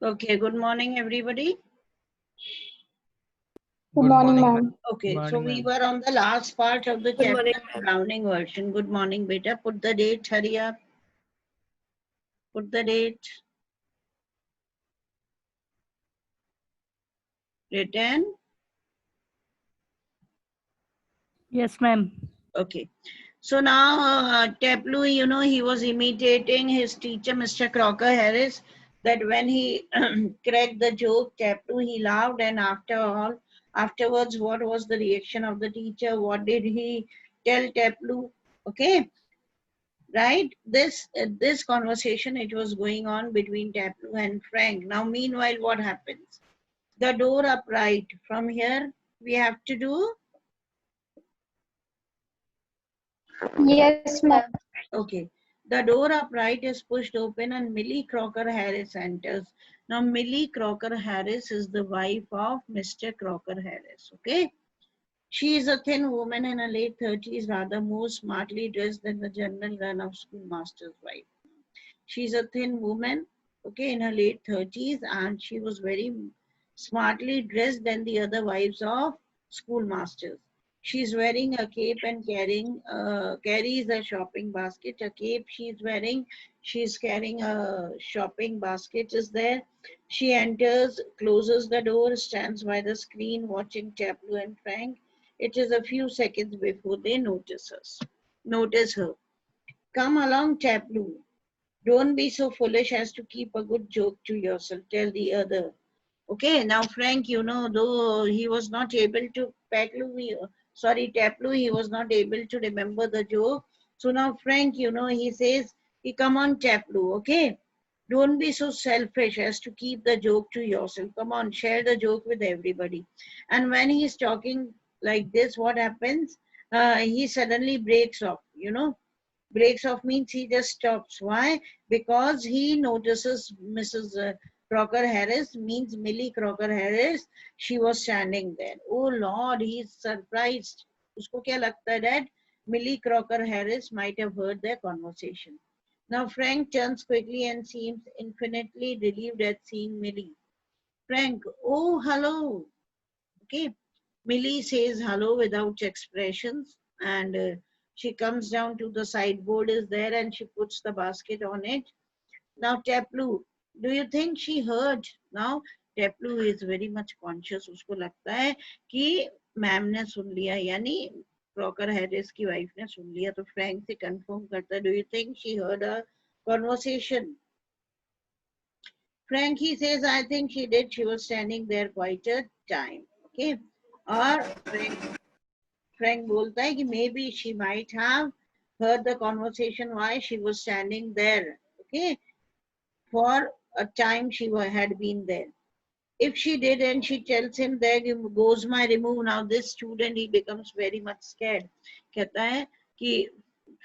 Okay, good morning, everybody. Good Good morning, morning, ma'am. ma'am. Okay, Good so morning, we ma'am. were on the last part of the Good morning, chapter, Browning version. Good morning, beta. Put the date, hurry up. Put the date. Written. Yes, ma'am. Okay. So now, Taplu, he was imitating his teacher, Mr. Crocker Harris, that when he cracked the joke, Taplu, he laughed, and afterwards, what was the reaction of the teacher? What did he tell Taplu? Okay, right? This conversation, it was going on between Taplu and Frank. Now, meanwhile, what happens? The door upright. From here, we have to do. Yes, ma'am. Okay. The door upright is pushed open and Millie Crocker Harris enters. Now, Millie Crocker Harris is the wife of Mr. Crocker Harris. Okay. She is a thin woman in her late 30s, rather more smartly dressed than the general run of schoolmaster's wife. She's a thin woman, okay, in her late 30s, and she was very smartly dressed than the other wives of schoolmasters. She's wearing a cape and carries a shopping basket. A cape she's wearing, she's carrying a shopping basket is there. She enters, closes the door, stands by the screen watching Taplu and Frank. It is a few seconds before they notice her. Come along, Taplu. Don't be so foolish as to keep a good joke to yourself, tell the other. Okay, now Frank, though he was not able to, Taplu, he was not able to remember the joke. So now Frank, he says, come on, Taplu, okay? Don't be so selfish as to keep the joke to yourself. Come on, share the joke with everybody. And when he's talking like this, what happens? He suddenly breaks off, Breaks off means he just stops. Why? Because he notices Mrs. Crocker Harris, means Millie Crocker Harris. She was standing there. Oh Lord, he's surprised. Usko kya lagta hai that Millie Crocker Harris might have heard their conversation. Now Frank turns quickly and seems infinitely relieved at seeing Millie. Frank, oh hello. Okay. Millie says hello without expressions, and she comes down to the sideboard is there and she puts the basket on it. Now Taplu, do you think she heard? Now Taplu is very much conscious. उसको लगता है कि ma'am ने सुन लिया, यानी Crocker Harris की wife ने सुन लिया. तो फ्रैंक से कंफर्म करता है, do you think she heard a conversation? Frank, he says, I think she did. She was standing there quite a time. Okay. Or Frank bolta hai ki maybe she might have heard the conversation while she was standing there. Okay. For a time she had been there. If she did and she tells him, there goes my remove. Now this student, he becomes very much scared. कहता है कि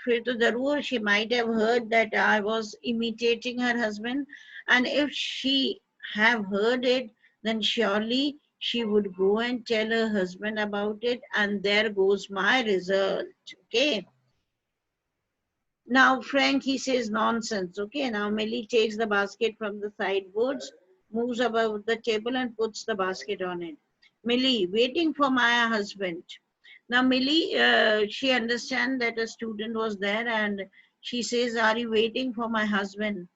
फिर तो जरूर she might have heard that I was imitating her husband, and if she have heard it, then surely she would go and tell her husband about it, and there goes my result. Okay. Now Frank, he says nonsense. Okay, now Millie takes the basket from the sideboards, moves above the table and puts the basket on it. Millie, waiting for my husband. Now Millie, she understands that a student was there and she says, are you waiting for my husband?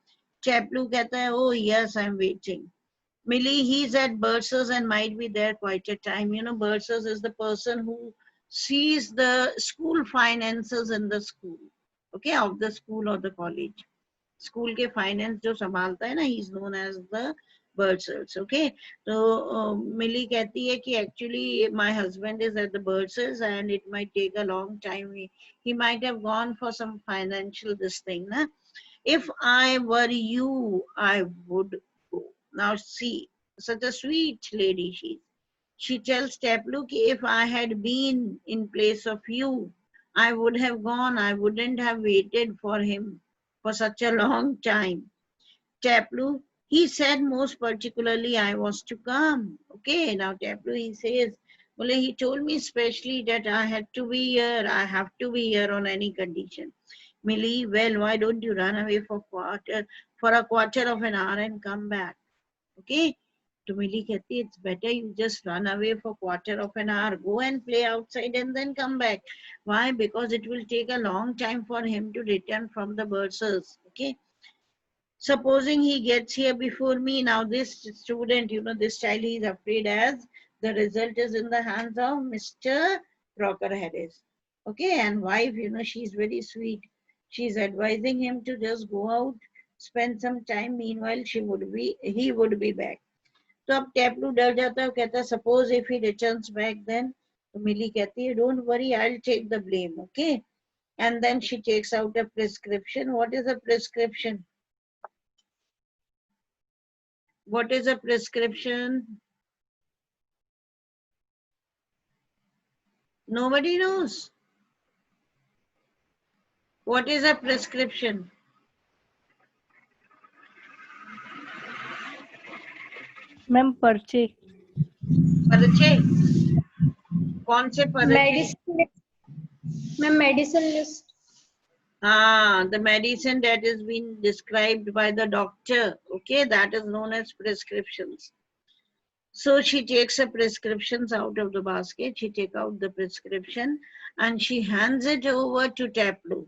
Chaplu कहता है, oh yes, I'm waiting. Millie, he's at Bursars and might be there quite a time. Bursars is the person who sees the school finances in the school. Okay, of the school or the college. School के finance जो संभालता है ना, he is known as the bursars. Okay, so Millie कहती है कि actually my husband is at the bursars and it might take a long time. He might have gone for some financial this thing. Na? If I were you, I would go. Now see, such a sweet lady she is. She tells Taplu, if I had been in place of you, I would have gone. I wouldn't have waited for him for such a long time. Taplu, he said most particularly I was to come. Okay, now Taplu, he says, well, he told me especially that I had to be here. I have to be here on any condition. Millie, well, why don't you run away for a quarter of an hour and come back? Okay. तो Millie कहती it's better you just run away for quarter of an hour, go and play outside and then come back. Why? Because it will take a long time for him to return from the bursars. Okay. Supposing he gets here before me, now this student, this child, he is afraid as the result is in the hands of Mr. Crocker Harris. Okay, and wife, she's very sweet. She's advising him to just go out, spend some time. Meanwhile, he would be back. तो अब टैपलू डर जाता है, कहता है suppose if he returns back then. तो Millie कहती है don't worry I will take the blame. Okay. And then she takes out a prescription. What is a prescription? What is a prescription? Nobody knows. What is a prescription? Ma'am पर्चे. पर्चे. कौन से पर्चे? Medicine. Ma'am, medicine list. The medicine that is being described by the doctor. Okay, that is known as prescriptions. So she takes the prescriptions out of the basket. She takes out the prescription and she hands it over to Taplu.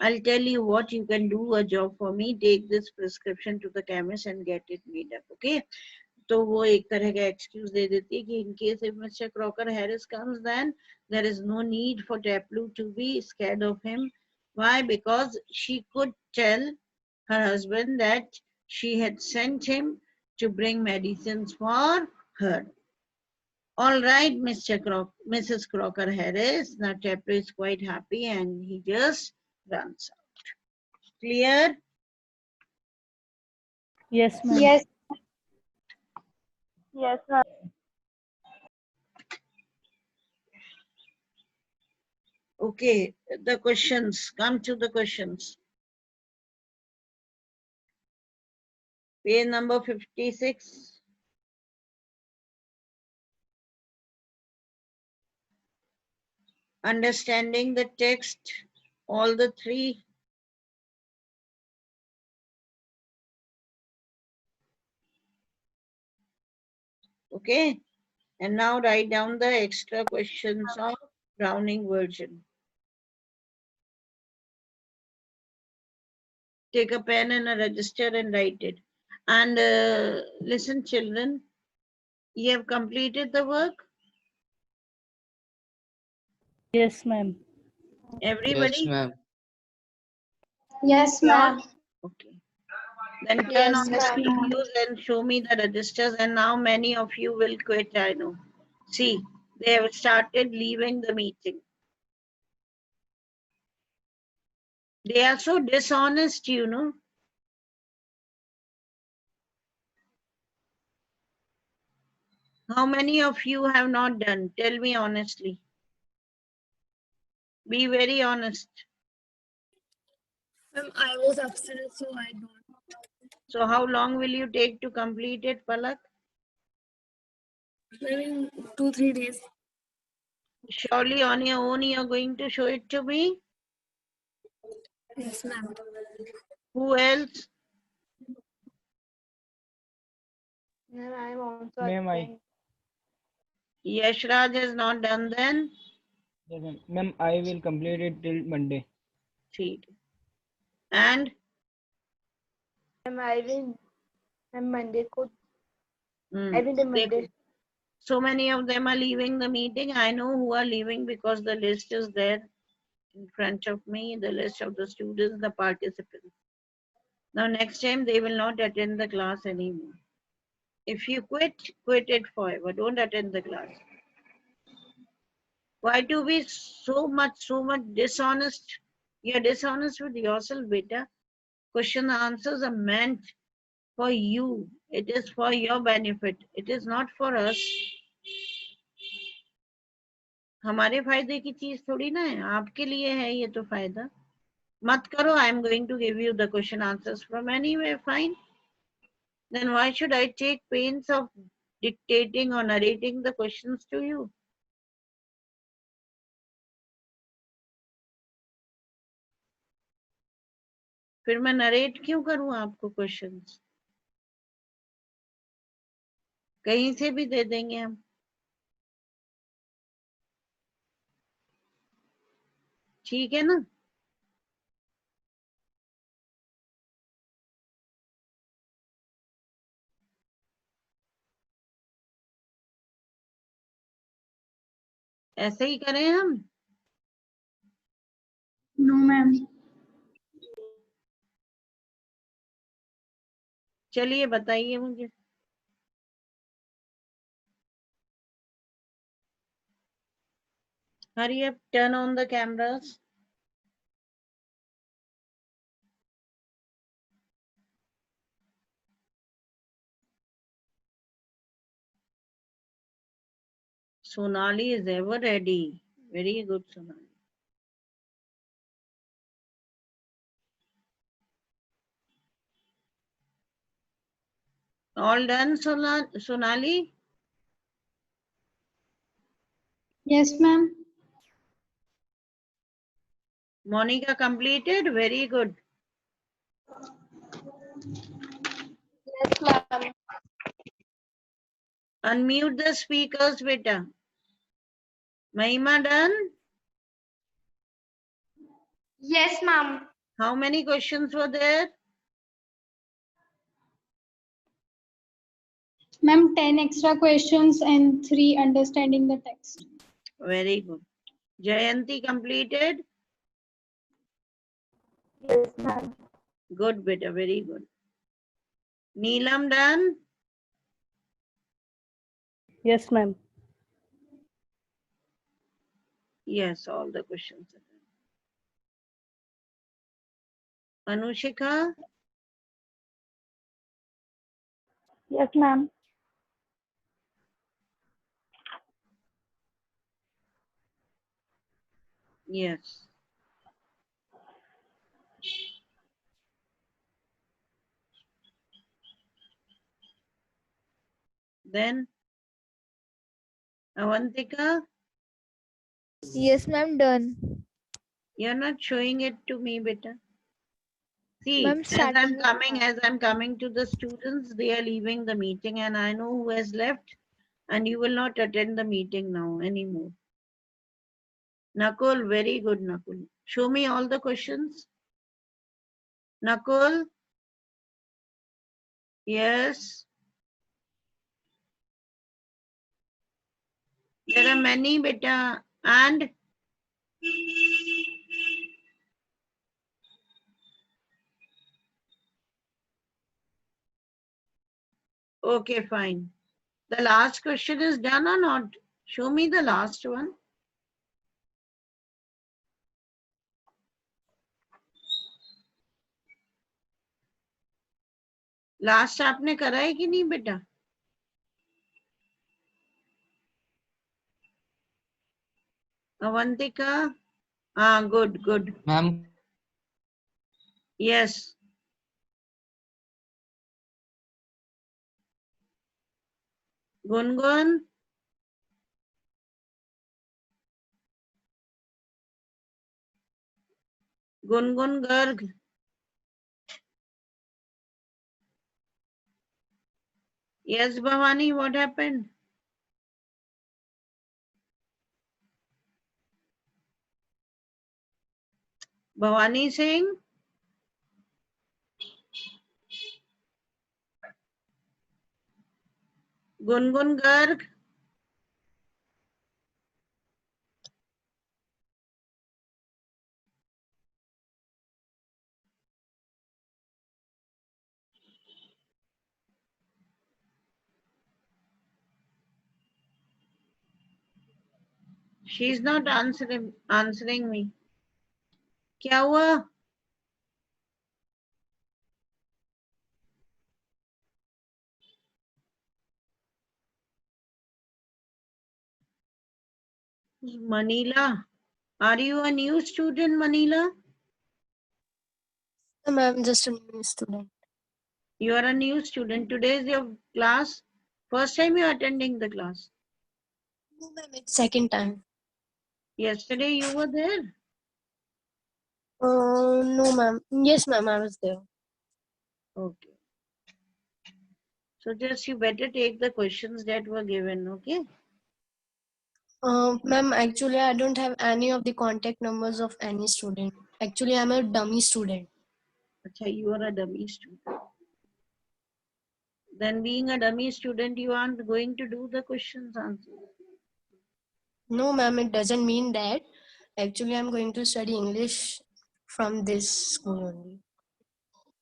I'll tell you what, you can do a job for me. Take this prescription to the chemist and get it made up. Okay. तो वो एक तरह का excuse दे देती है कि in case if Mr. Crocker Harris comes, then there is no need for Taplu to be scared of him. Why? Because she could tell her husband that she had sent him to bring medicines for her. All right, Mrs. Crocker Harris. Now Taplu is quite happy and he just runs out. Clear? Yes, ma'am. Yes. Yes, ma'am. Okay, the questions. Come to the questions. Page number 56. Understanding the text, all the three. Okay, and now write down the extra questions of Browning version. Take a pen and a register and write it. And listen, children, you have completed the work? Yes, ma'am. Everybody? Yes, ma'am. Yes, ma'am. Okay. Then turn Yes, on the ma'am. CPUs and show me the registers. And now many of you will quit, I know. See, they have started leaving the meeting. They are so dishonest, How many of you have not done? Tell me honestly. Be very honest. I was absent, so I don't. So how long will you take to complete it, Palak? Maybe 2-3 days. Surely on your own you're going to show it to me? Yes, ma'am. Who else? Ma'am, I am also Ma'am, absent. Yashraj has not done then? Yes, ma'am. Ma'am, I will complete it till Monday. See. And? Ma'am, I will. Ma'am, Monday ko. Hmm. I will do Monday. So many of them are leaving the meeting. I know who are leaving because the list is there in front of me, the list of the students, the participants. Now next time they will not attend the class anymore. If you quit, quit it forever. Don't attend the class. Why to be so much dishonest? You're dishonest with yourself, beta. Question answers are meant for you. It is for your benefit. It is not for us. हमारे फायदे की चीज थोड़ी ना है, आपके लिए है ये तो फायदा. मत करो. I am going to give you the question answers from anywhere. Fine. Then why should I take pains of dictating or narrating the questions to you? फिर मैं नरेट क्यों करूं आपको क्वेश्चंस? कहीं से भी दे देंगे हम। ठीक है ना? ऐसे ही करें हम। No, ma'am. चलिए बताइए मुझे। Hurry up, turn on the cameras. Sonali is ever ready. Very good, Sonali. All done, Sonali? Yes, ma'am. Monica completed? Very good. Yes, ma'am. Unmute the speakers, beta. Mahima done? Yes, ma'am. How many questions were there? Ma'am, 10 extra questions and 3 understanding the text. Very good. Jayanti completed? Yes, ma'am. Good, beta. Very good. Neelam done? Yes, ma'am. Yes, all the questions are done. Anushika? Yes, ma'am. Yes. Then Avantika, Yes, ma'am. Done. you're not showing it to me, beta. See, Ma'am, as I'm starting coming to the students, they are leaving the meeting and I know who has left and you will not attend the meeting now anymore. Nakul, very good, Nakul. Show me all the questions. Nakul? Yes. There are many, beta. And okay, fine. The last question is done or not? Show me the last one. Last आपने करा है कि नहीं बेटा? Avantika? Ah, good, good. Ma'am, Yes. Gungun? Gungun Garg? Yes, Bhavani, what happened? Bhavani Singh? Gungun Garg? She's not answering me. क्या हुआ? Manila? Are you a new student, Manila? Ma'am, just a new student. You are a new student. Today is your class. First time you are attending the class. No, ma'am, it's second time. Yesterday you were there. No, ma'am. Yes, ma'am, I was there. Okay. So just you better take the questions that were given, okay? Ma'am, actually, I don't have any of the contact numbers of any student. Actually, I'm a dummy student. Acha, you are a dummy student. Then being a dummy student, you aren't going to do the questions answer. No, ma'am, it doesn't mean that. Actually, I'm going to study English from this school only.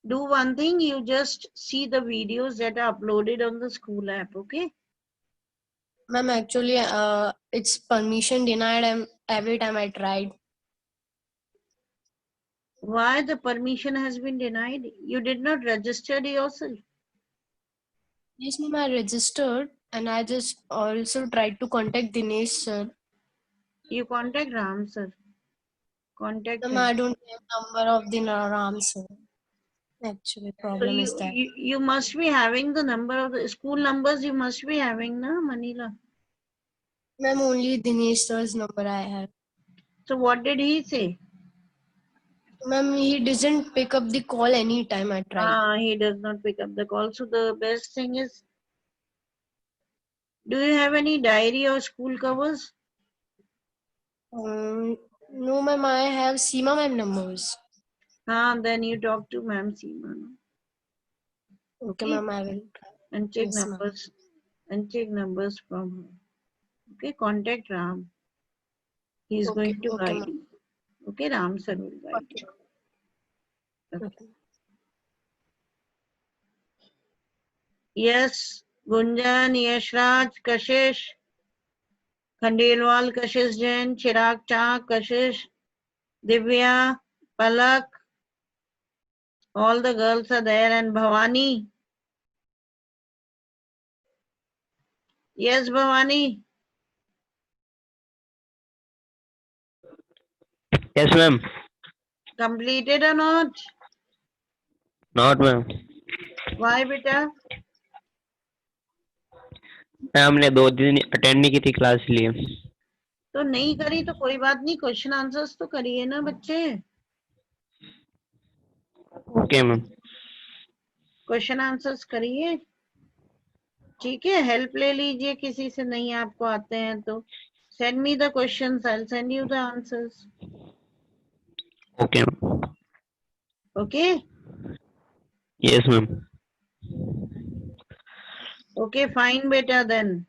Do one thing, you just see the videos that are uploaded on the school app, okay? Ma'am, actually, it's permission denied every time I tried. Why the permission has been denied? You did not register yourself. Yes, ma'am, I registered and I just also tried to contact Dinesh sir. You contact Ram sir. Contact Ma'am, him. I don't have number of the Ram sir. Actually, So problem is that. you must be having the number of the school numbers. You must be having, na, Manila. Ma'am, only Dinesh sir's number I have. So what did he say? Ma'am, he doesn't pick up the call anytime I try. He does not pick up the call. So the best thing is, do you have any diary or school covers? No, ma'am, I have Seema ma'am numbers. Then you talk to Ma'am Seema, no? Okay, ma'am, I will. And check Yes, ma'am. numbers. And check numbers from her. Okay, contact Ram. He is Okay, going to okay, guide ma'am. you. Okay, Ram sir will guide you. Okay. Okay. Yes, Gunjan, Yashraj, Kashish, Khandelwal, Kashish Jain, Chirag Chak, Kashish, Divya, Palak, all the girls are there, and Bhavani. Yes, Bhavani. Yes, ma'am. Completed or not? Not, ma'am. Why, beta? हमने 2 दिन attend नहीं की थी class लिए. तो नहीं करी तो कोई बात नहीं, क्वेश्चन आंसर्स तो करिए ना बच्चे. Okay ma'am. क्वेश्चन आंसर्स करिए, ठीक है. हेल्प ले लीजिए किसी से, नहीं आपको आते हैं तो send me the questions, I'll send you the answers. Okay ma'am. Okay? Yes ma'am. Okay, fine, beta, then.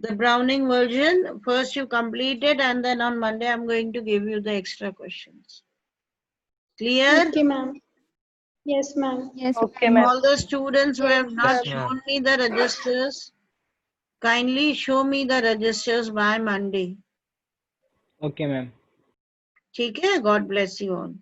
The Browning version, first you complete it, and then on Monday I'm going to give you the extra questions. Clear? Okay, ma'am. Yes, ma'am. Yes. Okay, ma'am. All the students who have not ma'am. shown me the registers, kindly show me the registers by Monday. Okay ma'am. ठीक है? God bless you all.